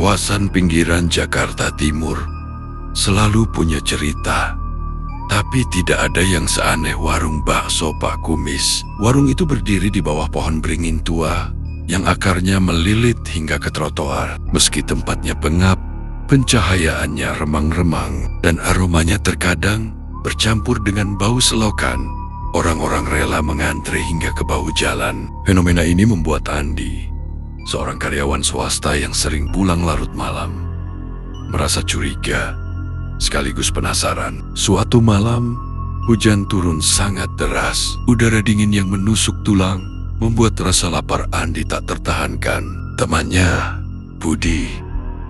Kawasan pinggiran Jakarta Timur selalu punya cerita, tapi tidak ada yang seaneh warung bakso Pak Kumis. Warung itu berdiri di bawah pohon beringin tua yang akarnya melilit hingga ke trotoar. Meski tempatnya pengap, pencahayaannya remang-remang dan aromanya terkadang bercampur dengan bau selokan. Orang-orang rela mengantre hingga ke bahu jalan. Fenomena ini membuat Andi, seorang karyawan swasta yang sering pulang larut malam, merasa curiga sekaligus penasaran. Suatu malam, hujan turun sangat deras. Udara dingin yang menusuk tulang membuat rasa lapar Andi tak tertahankan. Temannya, Budi,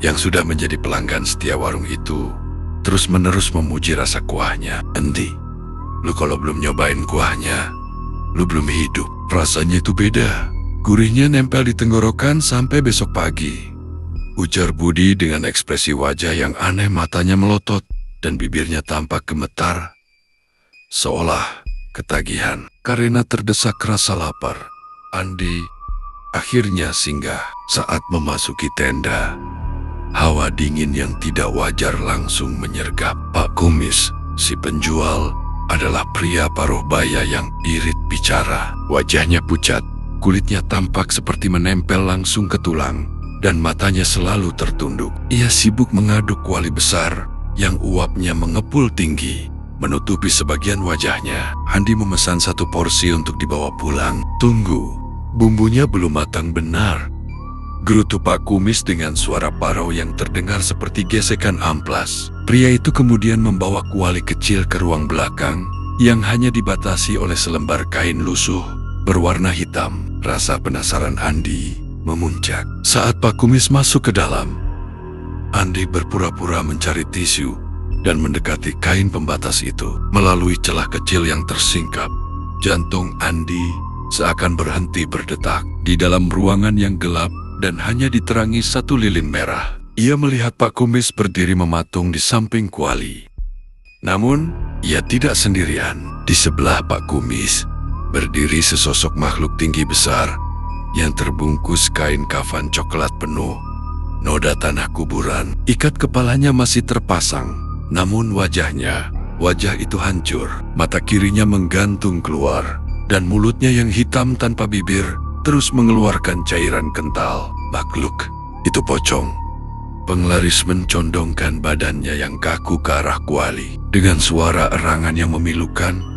yang sudah menjadi pelanggan setia warung itu, terus-menerus memuji rasa kuahnya. "Andi, lu kalau belum nyobain kuahnya, lu belum hidup. Rasanya itu beda. Gurihnya nempel di tenggorokan sampai besok pagi," ujar Budi dengan ekspresi wajah yang aneh. Matanya melotot dan bibirnya tampak gemetar, seolah ketagihan. Karena terdesak rasa lapar, Andi akhirnya singgah. Saat memasuki tenda, hawa dingin yang tidak wajar langsung menyergap. Pak Kumis, si penjual, adalah pria paruh baya yang irit bicara. Wajahnya pucat, kulitnya tampak seperti menempel langsung ke tulang, dan matanya selalu tertunduk. Ia sibuk mengaduk kuali besar yang uapnya mengepul tinggi, menutupi sebagian wajahnya. Andi memesan 1 porsi untuk dibawa pulang. "Tunggu, bumbunya belum matang benar," gerutu Pak Kumis dengan suara parau yang terdengar seperti gesekan amplas. Pria itu kemudian membawa kuali kecil ke ruang belakang yang hanya dibatasi oleh selembar kain lusuh berwarna hitam. Rasa penasaran Andi memuncak. Saat Pak Kumis masuk ke dalam, Andi berpura-pura mencari tisu dan mendekati kain pembatas itu. Melalui celah kecil yang tersingkap, jantung Andi seakan berhenti berdetak. Di dalam ruangan yang gelap dan hanya diterangi 1 lilin merah, ia melihat Pak Kumis berdiri mematung di samping kuali. Namun, ia tidak sendirian. Di sebelah Pak Kumis berdiri sesosok makhluk tinggi besar yang terbungkus kain kafan coklat penuh noda tanah kuburan. Ikat kepalanya masih terpasang, namun wajah itu hancur. Mata kirinya menggantung keluar, dan mulutnya yang hitam tanpa bibir terus mengeluarkan cairan kental. Makhluk itu pocong. Penglaris mencondongkan badannya yang kaku ke arah kuali. Dengan suara erangan yang memilukan,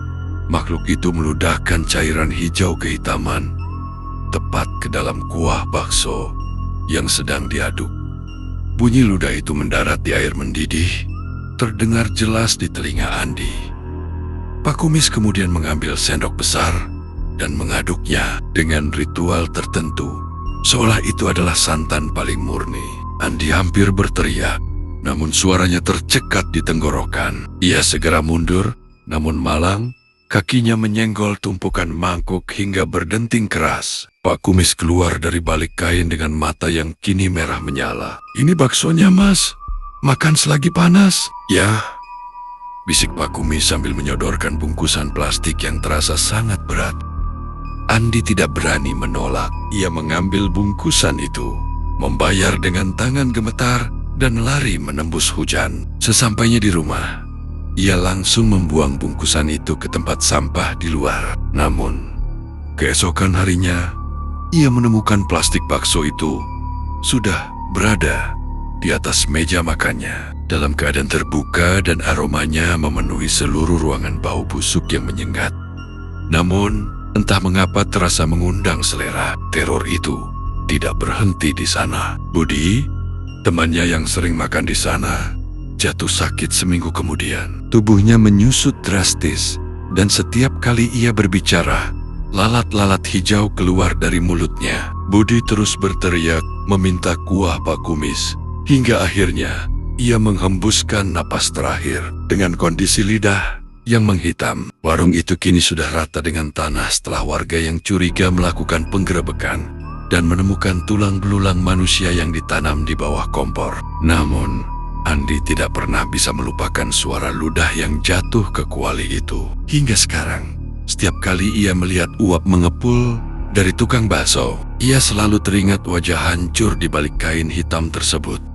makhluk itu meludahkan cairan hijau kehitaman tepat ke dalam kuah bakso yang sedang diaduk. Bunyi ludah itu mendarat di air mendidih, terdengar jelas di telinga Andi. Pak Kumis kemudian mengambil sendok besar dan mengaduknya dengan ritual tertentu, seolah itu adalah santan paling murni. Andi hampir berteriak, namun suaranya tercekat di tenggorokan. Ia segera mundur, namun malang, kakinya menyenggol tumpukan mangkuk hingga berdenting keras. Pak Kumis keluar dari balik kain dengan mata yang kini merah menyala. "Ini baksonya, Mas. Makan selagi panas." "Ya," bisik Pak Kumis sambil menyodorkan bungkusan plastik yang terasa sangat berat. Andi tidak berani menolak. Ia mengambil bungkusan itu, membayar dengan tangan gemetar, dan lari menembus hujan. Sesampainya di rumah, ia langsung membuang bungkusan itu ke tempat sampah di luar. Namun, keesokan harinya, ia menemukan plastik bakso itu sudah berada di atas meja makannya, dalam keadaan terbuka dan aromanya memenuhi seluruh ruangan. Bau busuk yang menyengat, namun entah mengapa terasa mengundang selera. Teror itu tidak berhenti di sana. Budi, temannya yang sering makan di sana, jatuh sakit seminggu kemudian. Tubuhnya menyusut drastis, dan setiap kali ia berbicara, lalat-lalat hijau keluar dari mulutnya. Budi terus berteriak meminta kuah Pak Kumis, hingga akhirnya ia menghembuskan napas terakhir dengan kondisi lidah yang menghitam. Warung itu kini sudah rata dengan tanah setelah warga yang curiga melakukan penggerebekan dan menemukan tulang belulang manusia yang ditanam di bawah kompor. Namun, Andi tidak pernah bisa melupakan suara ludah yang jatuh ke kuali itu. Hingga sekarang, setiap kali ia melihat uap mengepul Dari tukang bakso, ia selalu teringat wajah hancur di balik kain hitam tersebut.